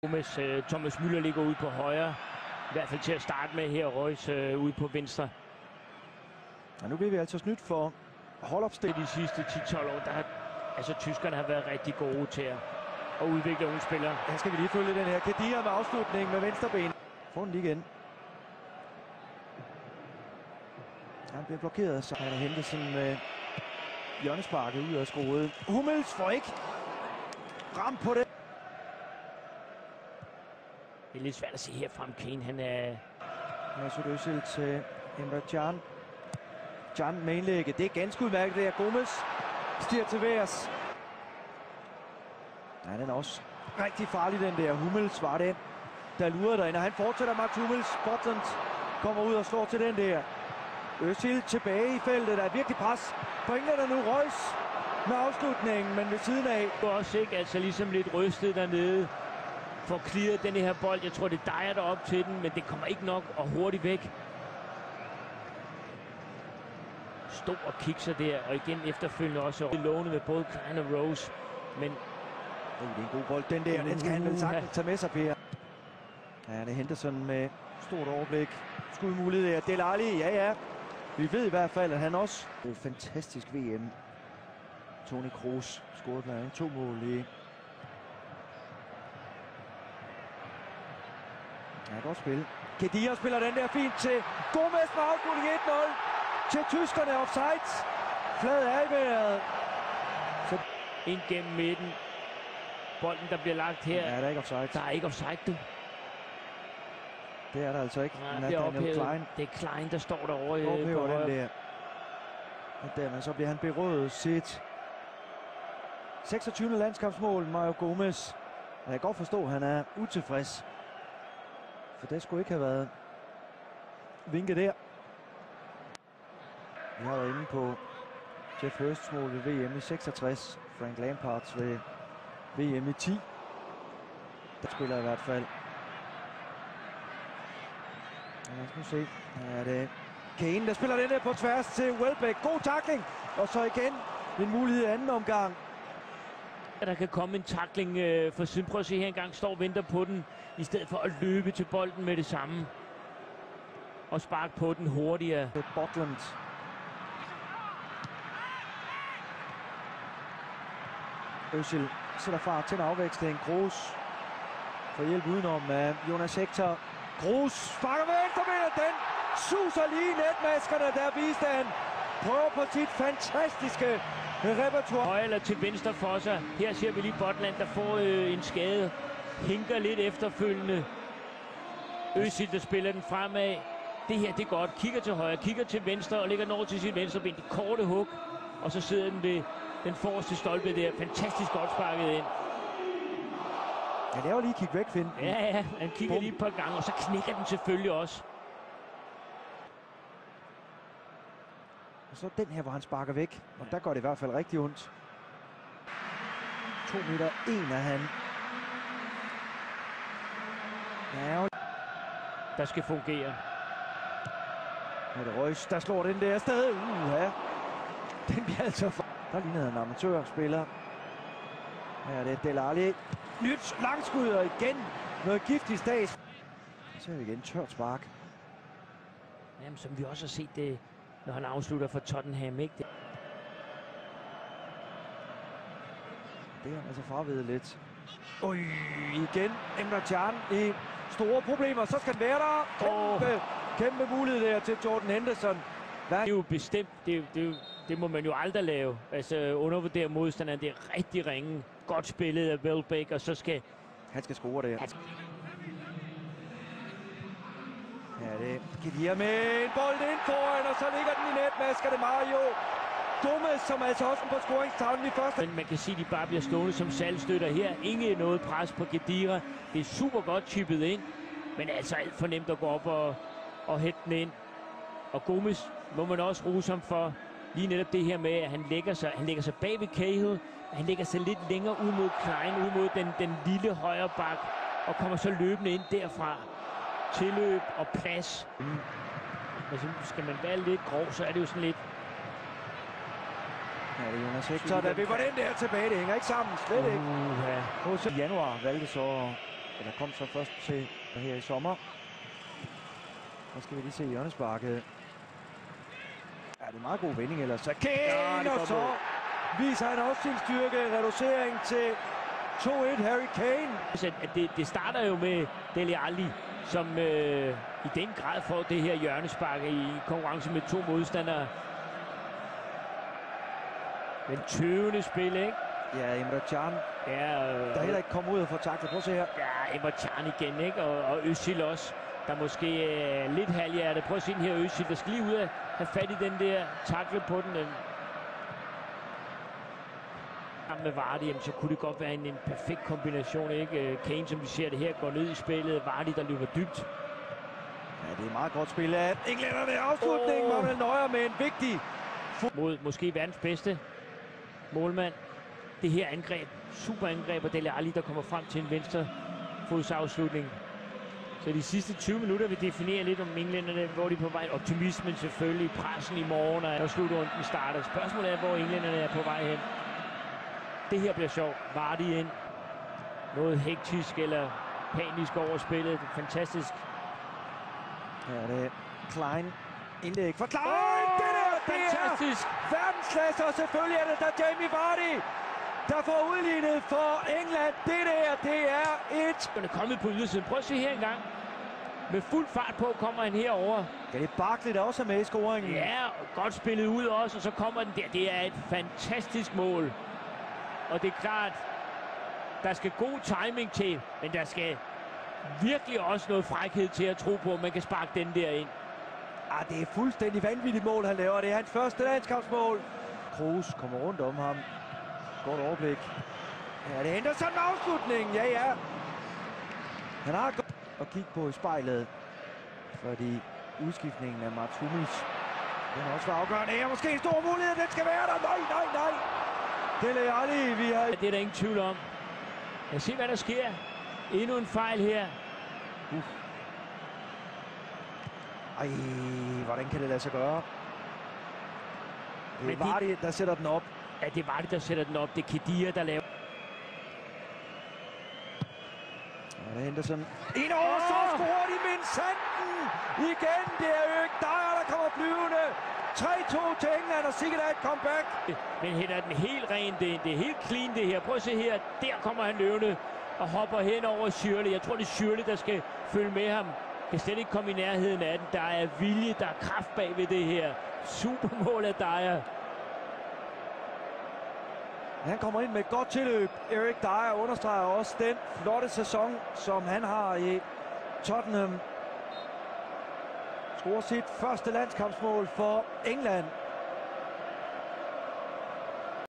Thomas Müller ligger ude på højre. I hvert fald til at starte med her, Reus ude på venstre. Og nu bliver vi altså snydt for holdopstilling. De sidste 10-12 år, tyskerne har været rigtig gode til at udvikle unge spillere. Her skal vi lige følge den her. Khedira med afslutning med venstre ben. Får den lige igen. Han bliver blokeret, så han har hentet sådan med hjørnesparket ud af skruet. Hummels får ikke ramt på det. Det er lidt svært at se her frem. Kane, han er... Mesut Özil til Emre Can. Can med indlægget. Det er ganske udmærket. Det er Gomez. Stiger til værs. Ja, den er også rigtig farlig, den der. Hummels var den, der lurede derinde. Han fortsætter, Mats Hummels. Botland kommer ud og slår til den der. Özil tilbage i feltet. Der er virkelig pres. For englænder nu Reus med afslutningen, men ved siden af. Det er også ikke ligesom lidt rystet dernede. For clearet den her bold. Jeg tror, det dejer der op til den, men det kommer ikke nok og hurtigt væk. Stå og kigge der, og igen efterfølgende også lovende med både Klein og Rose. Men det er en god bold, den der. Den skal han vel sagtens tage med sig, Per. Ja, det henter sådan med stort overblik. Skudmulighed af Dele Alli. Ja. Vi ved i hvert fald, at han også er et fantastisk VM. Toni Kroos scorede blandt andet 2 mål i. Ja, godt spil. Khedira spiller den der fint til Gomez med afslutning 1-0 til tyskerne. Offside. Flad er i vejret. Så ind gennem midten. Bolden, der bliver lagt her. Ja, der er ikke offside. Der er ikke offside, du. Det er der altså ikke. Ja, det er ophævet. Det er Klein, der står derovre på højre. Den der. Og dermed så bliver han berøvet sit 26. landskampsmål, Mario Gomez. Jeg kan godt forstå, at han er utilfreds. For det skulle ikke have været vinket der. Vi har været inde på Jeff Hursts mål ved VM i 66. Frank Lampards ved VM i 10. Der spiller i hvert fald. Lad os nu se. Her er det Kane, der spiller den der på tværs til Welbeck. God tackling. Og så igen en mulighed i anden omgang. Der kan komme en tackling for siden. Prøv at se her engang. Står og venter på den, i stedet for at løbe til bolden med det samme. Og sparke på den hurtigere. Det er Botland. Özil sætter fart til en afveksling. Kroos får hjælp udenom af Jonas Hector. Kroos sparker med venstrebenet. Den suser lige netmaskerne. Der viste han. Prøver på sit fantastiske repertoire. Højre eller til venstre for sig. Her ser vi lige Botland, der får en skade. Hinker lidt efterfølgende. Özil, der spiller den fremad. Det her, det er godt. Kigger til højre, kigger til venstre og lægger den over til sit venstre ben. Det korte hug. Og så sidder den ved den forreste stolpe der. Fantastisk godt sparket ind. Han laver lige kig væk, Finn. Ja, han kigger lige et par gange, og så knækker den selvfølgelig også. Og så den her, hvor han sparker væk. Og der går det i hvert fald rigtig ondt. 2 meter 1 er han. Ja, der skal fungere. Nu er det Reus, der slår den der afsted. Ja. Den bliver altså for... Der ligner han en amatørspiller. Her er det Dele Alli. Nyt langskud, og igen noget giftig stads. Så ser vi igen tørt spark. Jamen, som vi også har set det, når han afslutter for Tottenham, ikke? Det er han altså fravedet lidt. Igen Emre Can i store problemer. Så skal den være der. Kæmpe mulighed der til Jordan Henderson. Det er jo bestemt. Det må man jo aldrig lave. Altså undervurdere modstanderen. Det er rigtig ringe. Godt spillet af Welbeck, og så skal... Han skal score det her. Ja, det Khedira med en bold ind foran, og så ligger den i netmaskerne. Mario Gomez, som altså også på scoringstavlen i første. Men man kan sige, at de bare bliver stående som salgstøtter her. Ingen noget pres på Khedira. Det er super godt chippet ind, men altså alt for nemt at gå op og hætte den ind. Og Gomez må man også rose ham for lige netop det her med, at han lægger sig bag ved Cahill. Han lægger sig lidt længere ud mod Klein, ud mod den lille højre bak, og kommer så løbende ind derfra. Tilløb og plads. Men så skal man være lidt grov, så er det jo sådan lidt... Ja, det er Jonas Hector, der vipper den der tilbage. Det hænger ikke sammen, slet ikke. Ja. I januar valgte så at Eller kom så først til her i sommer. Så skal vi lige se hjørnesparket. Ja, det er en meget god vending ellers. Så Kane, og så viser han også sin styrke. Reducering til 2-1 Harry Kane. Det starter jo med Dele Alli, som i den grad får det her hjørnespark i konkurrence med 2 modstandere. Men tøvende spil, ikke? Ja, Emre Can. Ja, der heller ikke kommer ud og får taklet. Prøv at se her. Ja, Emre Can igen, ikke? Og Özil også, der måske er lidt halvhjertet. Prøv at se den her Özil, der skal lige ud og have fat i den der takle på den. Med Vardy, så kunne det godt være en perfekt kombination, ikke? Kane, som vi ser det her, går ned i spillet. Vardy, der løber dybt. Ja, det er meget godt spil af englænderne. Afslutningen var vel nøjer med en vigtig... Mod måske verdens bedste målmand. Det her angreb, super angreb, og Dele Alli, der kommer frem til en venstre fodsafslutning. Så de sidste 20 minutter vil definere lidt om englænderne, hvor de er på vej. Optimismen selvfølgelig, pressen i morgen, og slutrunden starter. Spørgsmålet er, hvor englænderne er på vej hen. Det her bliver sjovt. Vardy ind. Noget hektisk eller panisk over spillet. Fantastisk. Her er det Klein. Indlæg for Klein! Det fantastisk! Er verdensklasse, og selvfølgelig er det der Jamie Vardy, der får udlignet for England. Det er et... Han er kommet på ydersiden. Prøv at se her engang. Med fuld fart på kommer han herover. Ja, det er Barkley, der også er med i scoringen. Ja, godt spillet ud også, og så kommer den der. Det er et fantastisk mål. Og det er klart, der skal god timing til, men der skal virkelig også noget frækhed til at tro på, at man kan sparke den der ind. Det er fuldstændig vanvittigt mål, han laver. Det er hans første landskampsmål. Kroos kommer rundt om ham. Godt overblik. Ja, det henter sådan en afslutning. Ja. Han har godt at kigge på i spejlet, fordi udskiftningen af Mats Hummels, den har også været afgørende. Det er måske en stor mulighed, den skal være der. Nej. Dele Alli, vi har... Det er der ingen tvivl om. Lad os se, hvad der sker. Endnu en fejl her. Ej, hvordan kan det lade sig gøre? Det er Vardy, der sætter den op. Ja, det er Vardy, der sætter den op. Det er Khedira, der laver. Ja, det henter sådan en over, så scorer de med sanden. Igen, det er Erik Dyer, der kommer flyvende. 3-2 til England, og sikkert er et comeback. Men hætter den helt rent ind. Det er helt clean, det her. Prøv at se her. Der kommer han løvende og hopper hen over Shirley. Jeg tror, det er Shirley, der skal følge med ham. Kan slet ikke komme i nærheden af den. Der er vilje, der er kraft bag ved det her. Supermål af Dyer. Han kommer ind med et godt tilløb. Erik Dyer understreger også den flotte sæson, som han har i Tottenham. Scorer sit første landskampsmål for England.